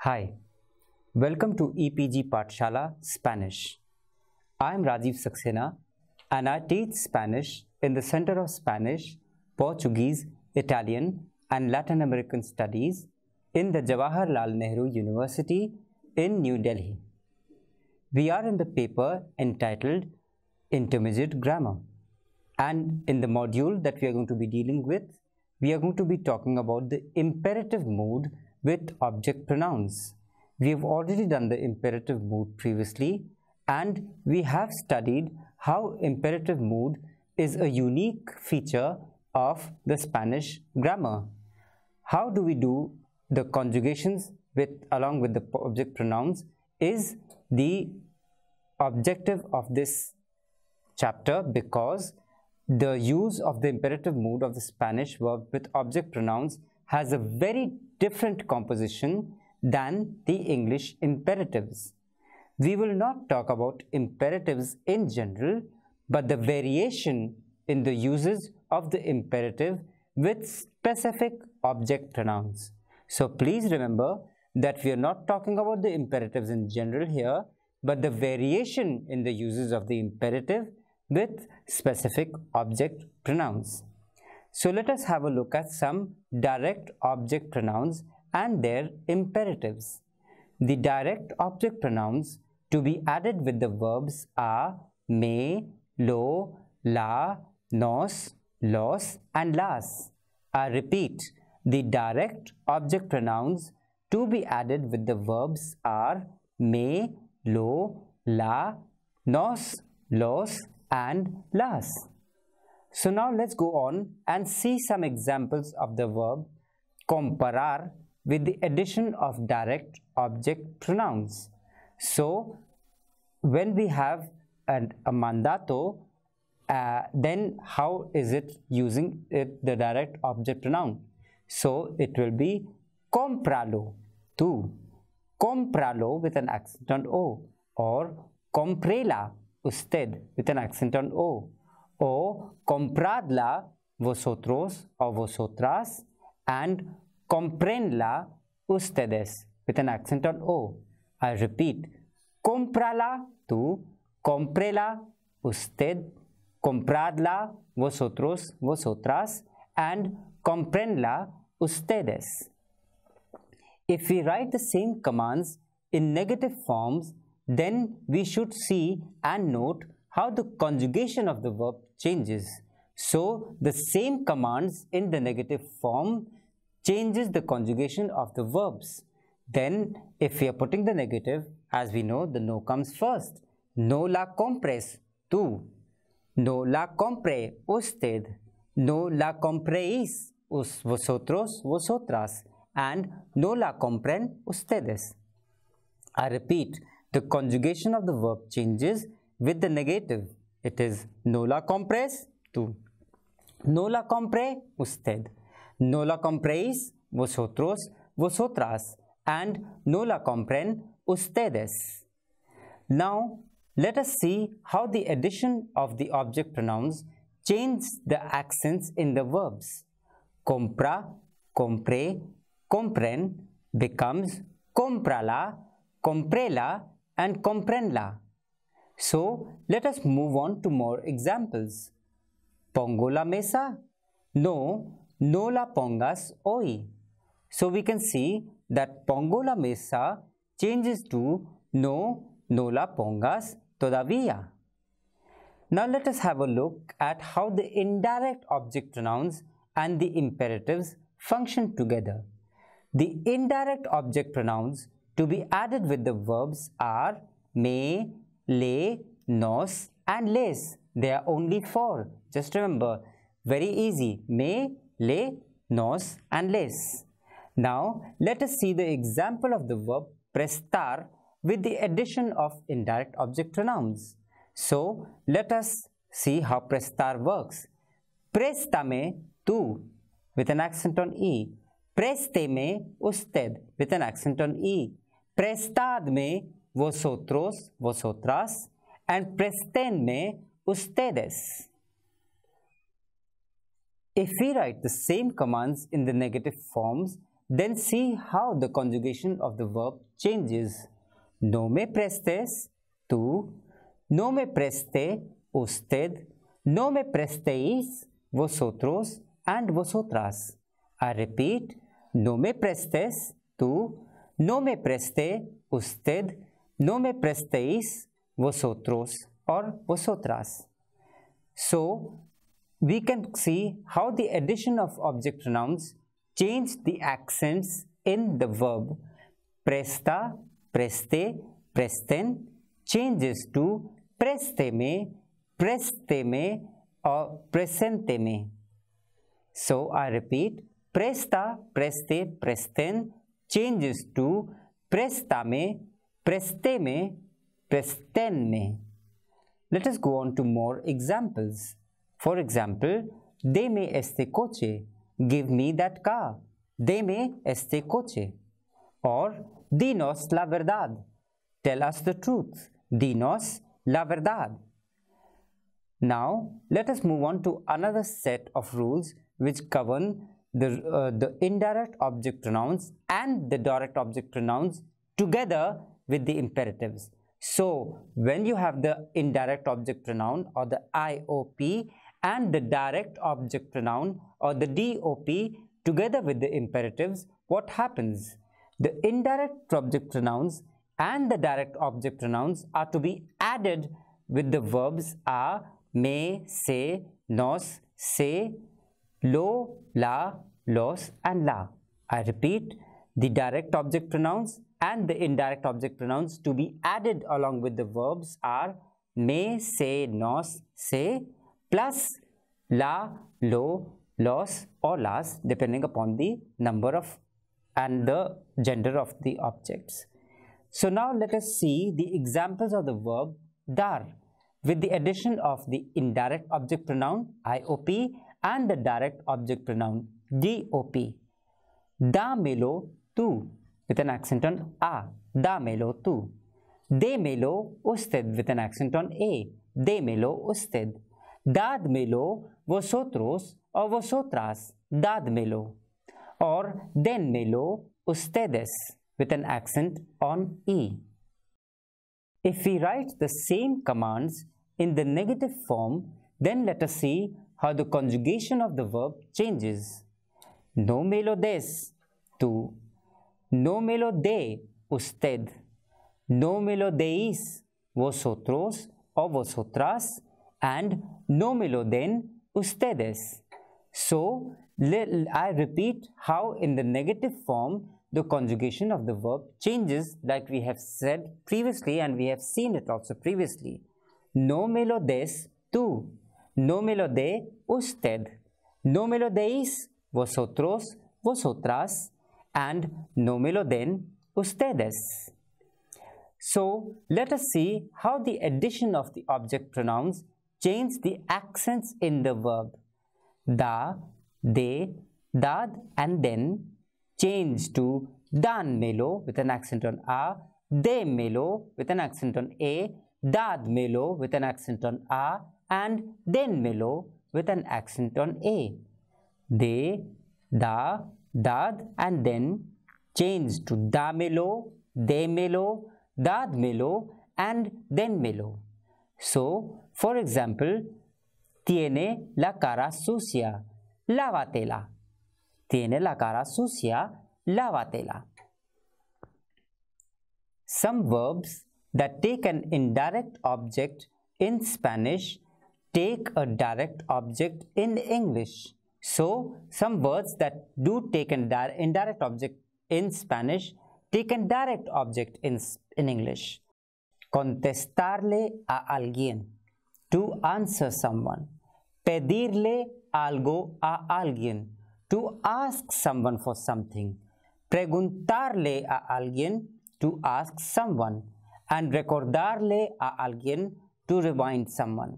Hi, welcome to EPG Pathshala Spanish. I am Rajiv Saxena and I teach Spanish in the Center of Spanish, Portuguese, Italian and Latin American Studies in the Jawaharlal Nehru University in New Delhi. We are in the paper entitled Intermediate Grammar, and in the module that we are going to be dealing with, we are going to be talking about the imperative mood with object pronouns. We have already done the imperative mood previously, and we have studied how imperative mood is a unique feature of the Spanish grammar. How do we do the conjugations along with the object pronouns is the objective of this chapter, because the use of the imperative mood of the Spanish verb with object pronouns has a very different composition than the English imperatives. We will not talk about imperatives in general, but the variation in the uses of the imperative with specific object pronouns. So please remember that we are not talking about the imperatives in general here, but the variation in the uses of the imperative with specific object pronouns. So let us have a look at some direct object pronouns and their imperatives. The direct object pronouns to be added with the verbs are me, lo, la, nos, los and las. I repeat, the direct object pronouns to be added with the verbs are me, lo, la, nos, los and las. So now let's go on and see some examples of the verb comparar with the addition of direct object pronouns. So when we have a mandato, then how is it using the direct object pronoun? So it will be compralo, tú, compralo with an accent on O, or comprela, usted with an accent on O, or compradla, vosotros or vosotras, and comprenla, ustedes with an accent on O. I repeat, comprala, tú, comprela, usted, compradla, vosotros, vosotras, and comprenla, ustedes. If we write the same commands in negative forms, then we should see and note how the conjugation of the verb changes. So the same commands in the negative form changes the conjugation of the verbs. Then if we are putting the negative, as we know, the no comes first. No la compres, tú. No la compre, usted. No la compréis, vosotros, vosotras. And no la compren, ustedes. I repeat, the conjugation of the verb changes with the negative. It is no la compres, tú. No la compre, usted. No la compréis, vosotros, vosotras. And no la compren, ustedes. Now, let us see how the addition of the object pronouns changes the accents in the verbs. Compra, compre, compren becomes comprala, comprela, and comprenla. So, let us move on to more examples. Pongo la mesa? No, no la pongas hoy. So, we can see that pongo la mesa changes to no, no la pongas todavía. Now, let us have a look at how the indirect object pronouns and the imperatives function together. The indirect object pronouns to be added with the verbs are me, le, nos and les. There are only 4. Just remember, very easy, me, le, nos and les. Now, let us see the example of the verb prestar with the addition of indirect object pronouns. So, let us see how prestar works. Préstame, tú, with an accent on E. Présteme, usted, with an accent on E. Prestadme, vosotros, vosotras, and prestenme, ustedes. If we write the same commands in the negative forms, then see how the conjugation of the verb changes. No me prestes, tú. No me preste, usted. No me prestéis, vosotros and vosotras. I repeat, no me prestes, tú. No me preste, usted. No me prestéis, vosotros or vosotras. So, we can see how the addition of object pronouns change the accents in the verb. Presta, preste, presten changes to presteme, presteme or presenteme. So, I repeat, presta, preste, presten changes to prestame, presteme, prestenme. Let us go on to more examples. For example, deme este coche, give me that car. Deme este coche. Or, dinos la verdad, tell us the truth. Dinos la verdad. Now, let us move on to another set of rules which govern the indirect object pronouns and the direct object pronouns together with the imperatives. So, when you have the indirect object pronoun or the IOP and the direct object pronoun or the DOP together with the imperatives, what happens? The indirect object pronouns and the direct object pronouns are to be added with the verbs are me, se, nos, se, lo, la, los and la. I repeat, the direct object pronouns and the indirect object pronouns to be added along with the verbs are me, se, nos, se plus la, lo, los or las depending upon the number of and the gender of the objects. So now let us see the examples of the verb dar with the addition of the indirect object pronoun IOP and the direct object pronoun DOP. Dámelo tú with an accent on A. Dámelo tú. Démelo usted with an accent on A. Démelo usted. Dádmelo vosotros o vosotras. Dádmelo. Or denmelo ustedes with an accent on E. If we write the same commands in the negative form, then let us see how the conjugation of the verb changes. No me lo des, tú. No me lo dé, usted. No me lo deis, vosotros o vosotras. And no me lo den, ustedes. So, I repeat how in the negative form the conjugation of the verb changes like we have said previously and we have seen it also previously. No me lo des, tú. No me lo dé, usted. No me lo deis, vosotros, vosotras. And no me lo den, ustedes. So, let us see how the addition of the object pronouns change the accents in the verb. Da, de, dad and den change to danmelo with an accent on A, demelo with an accent on A, dadmelo with an accent on A and denmelo with an accent on A. De, da, dad and den change to damelo, demelo, dadmelo and denmelo. So, for example, tiene la cara sucia, lávatela. Tiene la cara sucia, lávatela. Some verbs that take an indirect object in Spanish take a direct object in English. So, some words that do take an indirect object in Spanish take a direct object in English. Contestarle a alguien, to answer someone. Pedirle algo a alguien, to ask someone for something. Preguntarle a alguien, to ask someone. And recordarle a alguien, to remind someone.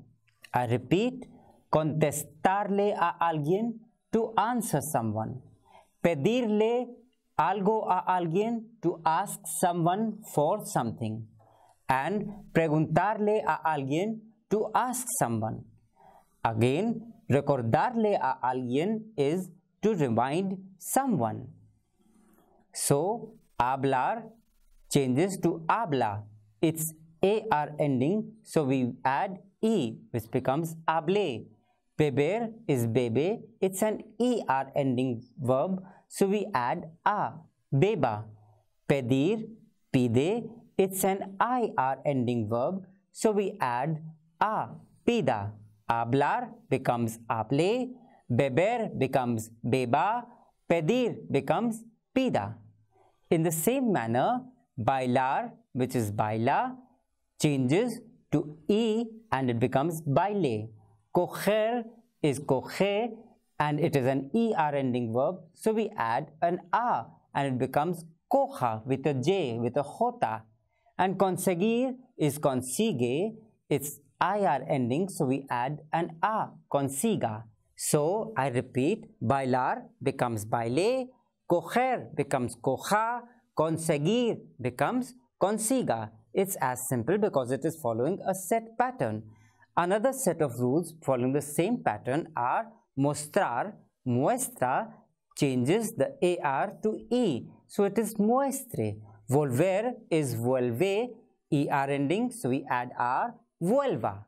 I repeat, contestarle a alguien, to answer someone. Pedirle algo a alguien, to ask someone for something. And preguntarle a alguien, to ask someone. Again, recordarle a alguien is to remind someone. So hablar changes to habla. It's AR ending, so we add E, which becomes hable. Beber is bebe, it's an ER ending verb, so we add A, beba. Pedir, pide, it's an IR ending verb, so we add A, pida. Hablar becomes hable, beber becomes beba, pedir becomes pida. In the same manner, bailar, which is baila, changes to E and it becomes baile. Coger is coge and it is an ER ending verb, so we add an A and it becomes coja with a J, with a jota. And conseguir is consigue, it's IR ending, so we add an A, consiga. So I repeat, bailar becomes baile, coger becomes coja, conseguir becomes consiga. It's as simple because it is following a set pattern. Another set of rules following the same pattern are mostrar, muestra changes the AR to E, so it is muestre. Volver is vuelve, ER ending, so we add R, vuelva.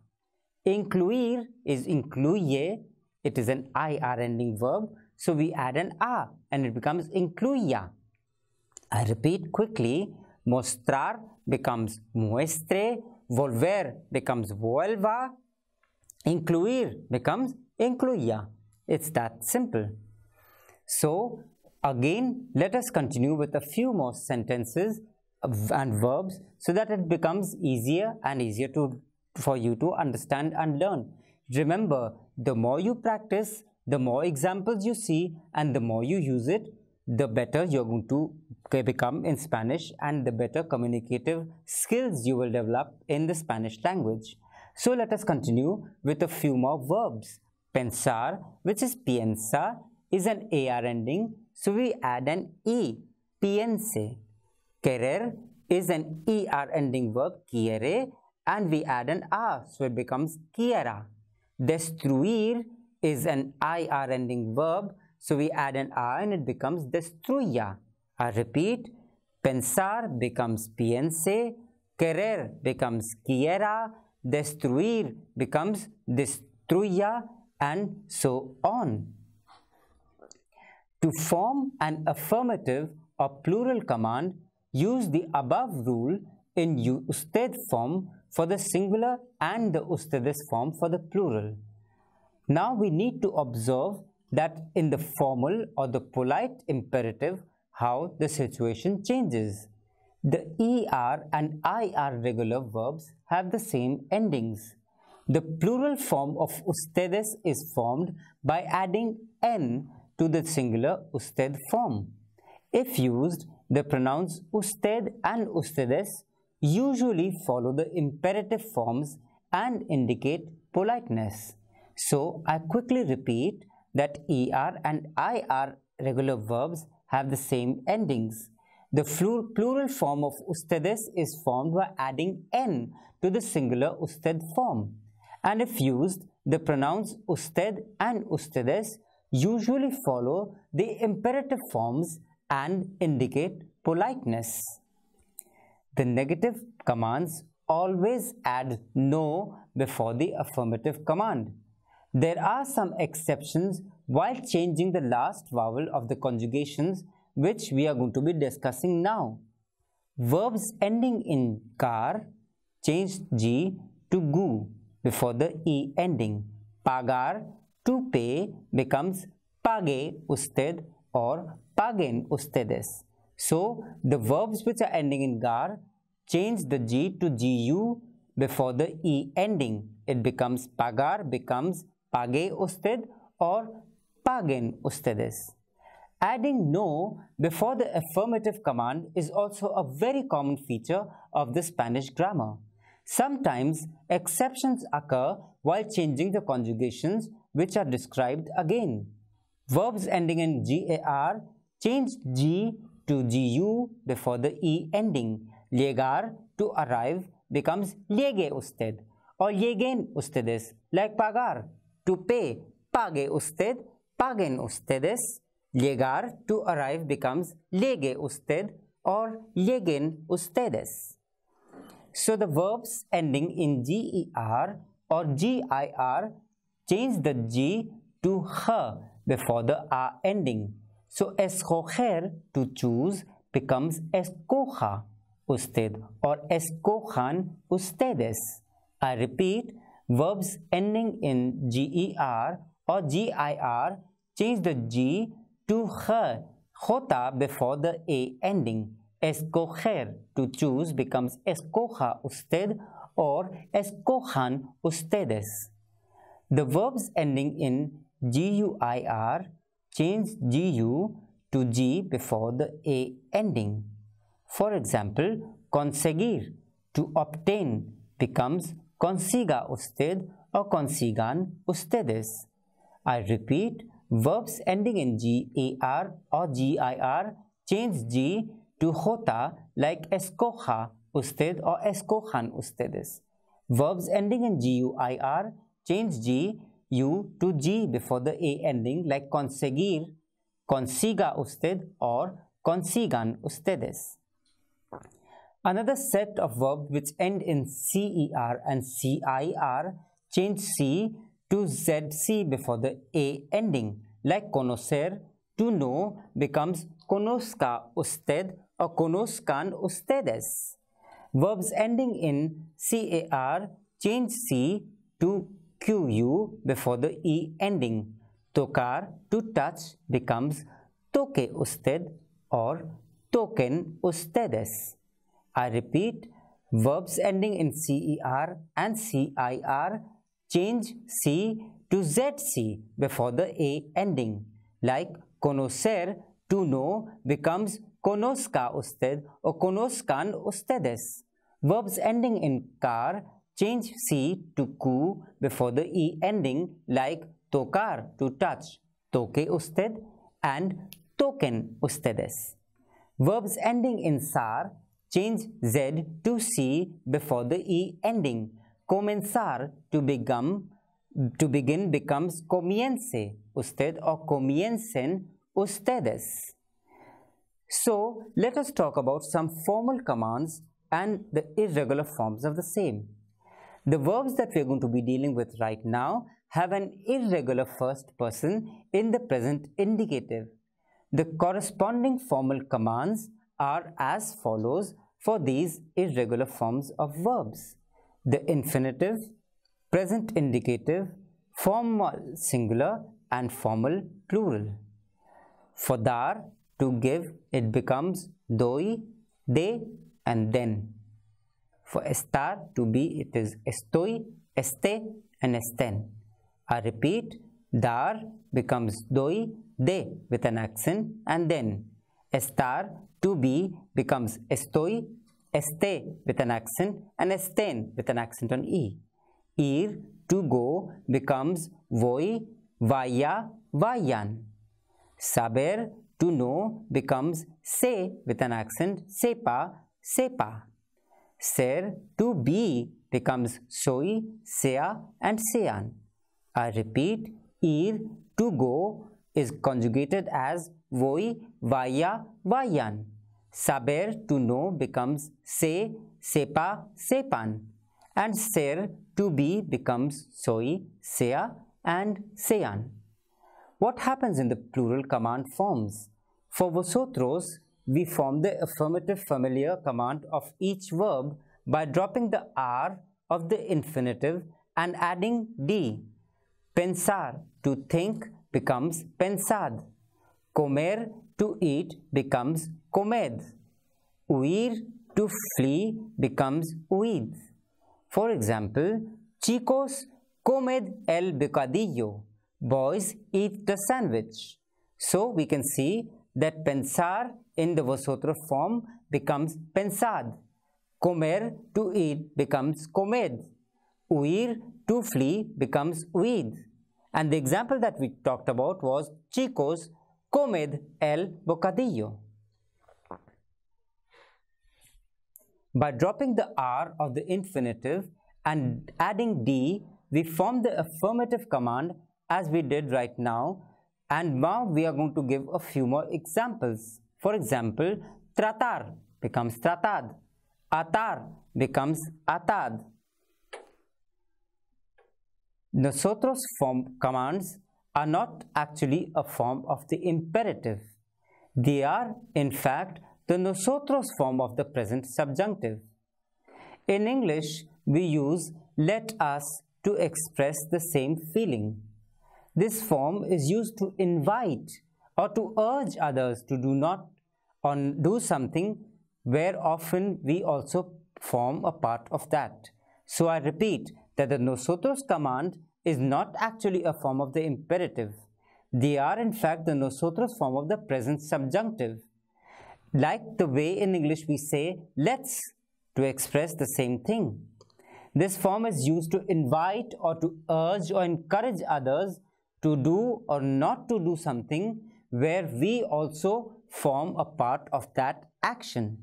Incluir is incluye, it is an IR ending verb, so we add an A and it becomes incluya. I repeat quickly, mostrar becomes muestre, volver becomes vuelva, incluir becomes incluya. It's that simple. So again, let us continue with a few more sentences and verbs so that it becomes easier and easier for you to understand and learn. Remember, the more you practice, the more examples you see and the more you use it, the better you're going to become in Spanish and the better communicative skills you will develop in the Spanish language. So let us continue with a few more verbs. Pensar, which is piensa, is an AR ending, so we add an E, piense. Querer is an ER ending verb, quiere, and we add an A, so it becomes quiera. Destruir is an IR ending verb, so we add an A and it becomes destruya. I repeat, pensar becomes piense, querer becomes quiera, destruir becomes destruya, and so on. To form an affirmative or plural command, use the above rule in usted form for the singular and the ustedes form for the plural. Now we need to observe that in the formal or the polite imperative, how the situation changes. The ER and IR regular verbs have the same endings. The plural form of ustedes is formed by adding N to the singular usted form. If used, the pronouns usted and ustedes usually follow the imperative forms and indicate politeness. So I quickly repeat that ER and IR regular verbs have the same endings. The plural form of ustedes is formed by adding N to the singular usted form. And if used, the pronouns usted and ustedes usually follow the imperative forms and indicate politeness. The negative commands always add no before the affirmative command. There are some exceptions while changing the last vowel of the conjugations, which we are going to be discussing now. Verbs ending in gar change G to gu before the E ending. Pagar, to pay, becomes pague usted or paguen ustedes. So the verbs which are ending in gar change the G to gu before the E ending. It becomes pagar, becomes pague usted or paguen ustedes. Adding no before the affirmative command is also a very common feature of the Spanish grammar. Sometimes exceptions occur while changing the conjugations, which are described again. Verbs ending in gar change G to gu before the E ending. Llegar, to arrive, becomes llegue usted or lleguen ustedes, like pagar. To pay, pague usted, paguen ustedes. Llegar, to arrive, becomes llegue usted or lleguen ustedes. So the verbs ending in GER or GIR change the G to H before the A ending. So escoger, to choose, becomes escoja usted or escojan ustedes. I repeat, verbs ending in GER or GIR change the G to H, jota before the A ending. Escoger, to choose, becomes escoja usted or escojan ustedes. The verbs ending in GUIR change GU to G before the A ending. For example, conseguir, to obtain, becomes consiga usted or consigan ustedes. I repeat, verbs ending in GAR or GIR change G to jota like escoja usted or escojan ustedes. Verbs ending in GUIR change G, U to G before the A ending like conseguir, consiga usted or consigan ustedes. Another set of verbs which end in CER and CIR change C to ZC before the A ending, like conocer, to know, becomes conozca usted or conozcan ustedes. Verbs ending in CAR change C to QU before the E ending. Tocar, to touch, becomes toque usted or toquen ustedes. I repeat, verbs ending in CER and CIR change C to ZC before the A ending, like conocer, to know, becomes conozca usted or conozcan ustedes. Verbs ending in car change C to Q before the E ending, like tocar, to touch, toque usted and toquen ustedes. Verbs ending in SAR change Z to C before the E ending. Comenzar, to begin, becomes comience usted or comiencen ustedes. So let us talk about some formal commands and the irregular forms of the same. The verbs that we are going to be dealing with right now have an irregular first person in the present indicative. The corresponding formal commands are as follows for these irregular forms of verbs: the infinitive, present indicative, formal singular and formal plural. For dar, to give, it becomes doy, de and den. For estar, to be, it is estoy, este and esten. I repeat, dar becomes doy, de with an accent and then. Estar, to be, becomes estoy, este with an accent and esten with an accent on E. Ir, to go, becomes voy, vaya, vayan. Saber, to know, becomes se with an accent, sepa, sepa. Ser, to be, becomes soy, sea and sean. I repeat, ir, to go, is conjugated as voy, vaya, vayan. Saber, to know, becomes se, sepa, sepan. And ser, to be, becomes soy, sea and sean. What happens in the plural command forms? For vosotros, we form the affirmative familiar command of each verb by dropping the R of the infinitive and adding D. Pensar, to think, becomes pensad. Comer, to eat, becomes comed. Huir, to flee, becomes huid. For example, chicos, comed el bocadillo. Boys, eat the sandwich. So we can see that pensar in the vosotros form becomes pensad. Comer, to eat, becomes comed. Huir, to flee, becomes huid. And the example that we talked about was chicos, comed el bocadillo. By dropping the R of the infinitive and adding D, we form the affirmative command as we did right now. And now we are going to give a few more examples. For example, tratar becomes tratad, atar becomes atad. Nosotros form commands are not actually a form of the imperative. They are, in fact, the nosotros form of the present subjunctive. In English, we use let us to express the same feeling. This form is used to invite or to urge others to do something, where often we also form a part of that. So I repeat that the nosotros command is not actually a form of the imperative. They are in fact the nosotros form of the present subjunctive. Like the way in English we say let's to express the same thing. This form is used to invite or to urge or encourage others to do or not to do something, where we also form a part of that action.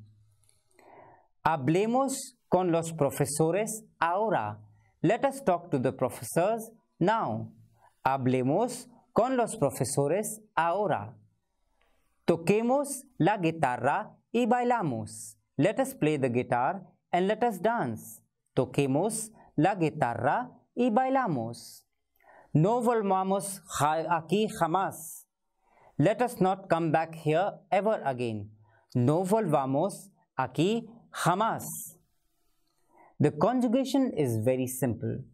Hablemos con los profesores ahora. Let us talk to the professors now. Hablemos con los profesores ahora. Toquemos la guitarra y bailamos. Let us play the guitar and let us dance. Toquemos la guitarra y bailamos. No volvamos aquí jamás. Let us not come back here ever again. No volvamos aquí jamás. The conjugation is very simple.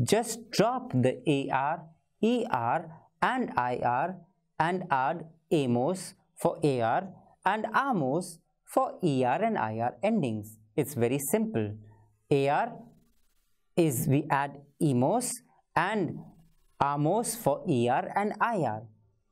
Just drop the AR, ER and IR and add amos for AR and amos for ER and IR endings. It's very simple. AR is we add emos and amos for ER and IR.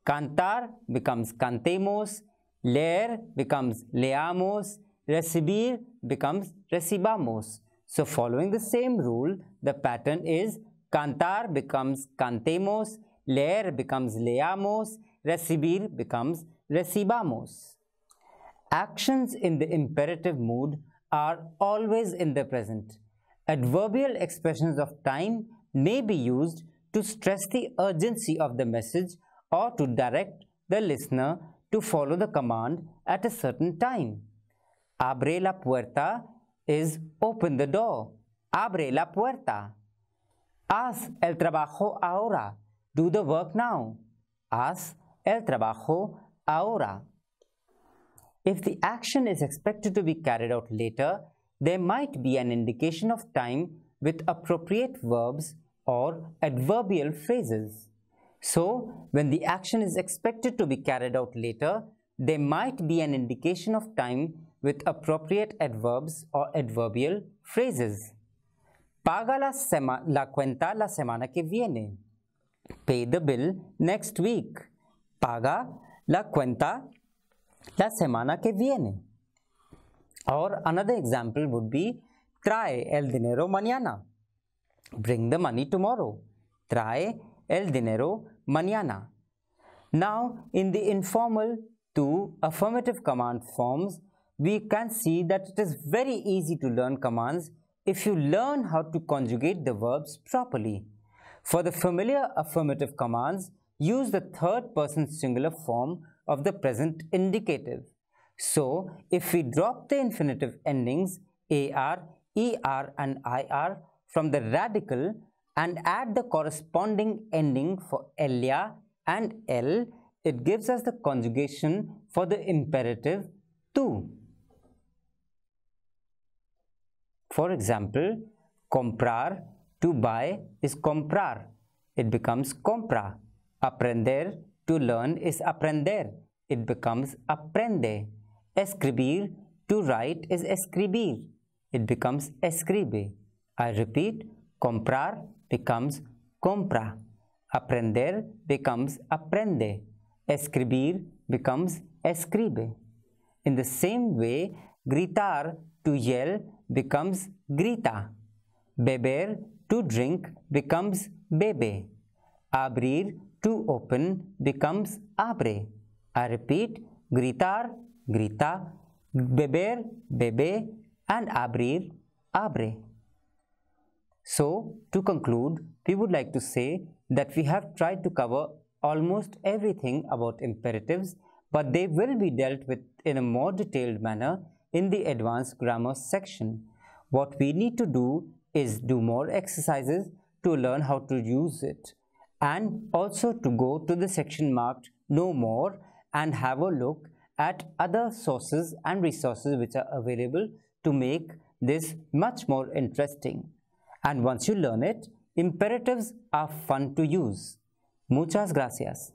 Cantar becomes cantemos, leer becomes leamos, recibir becomes recibamos. So following the same rule, the pattern is cantar becomes cantemos, leer becomes leamos, recibir becomes recibamos. Actions in the imperative mood are always in the present. Adverbial expressions of time may be used to stress the urgency of the message or to direct the listener to follow the command at a certain time. Abre la puerta is open the door. Abre la puerta. Haz el trabajo ahora. Do the work now. Haz el trabajo ahora. If the action is expected to be carried out later, there might be an indication of time with appropriate verbs or adverbial phrases. So, when the action is expected to be carried out later, there might be an indication of time with appropriate adverbs or adverbial phrases. Paga la cuenta la semana que viene. Pay the bill next week. Paga la cuenta la semana que viene. Or another example would be trae el dinero mañana. Bring the money tomorrow. Trae el dinero mañana. Now, in the informal to affirmative command forms, we can see that it is very easy to learn commands if you learn how to conjugate the verbs properly. For the familiar affirmative commands, use the third person singular form of the present indicative. So, if we drop the infinitive endings AR, ER and IR from the radical and add the corresponding ending for LA and L, it gives us the conjugation for the imperative to. For example, comprar, to buy, is comprar. It becomes compra. Aprender, to learn, is aprender. It becomes aprende. Escribir, to write, is escribir. It becomes escribe. I repeat, comprar becomes compra. Aprender becomes aprende. Escribir becomes escribe. In the same way, gritar, to yell, becomes grita. Beber, to drink, becomes bebe. Abrir, to open, becomes abre. I repeat, gritar, grita, beber, bebe, and abrir, abre. So, to conclude, we would like to say that we have tried to cover almost everything about imperatives, but they will be dealt with in a more detailed manner in the advanced grammar section. What we need to do is do more exercises to learn how to use it, and also to go to the section marked Know More and have a look at other sources and resources which are available to make this much more interesting. And once you learn it, imperatives are fun to use. Muchas gracias.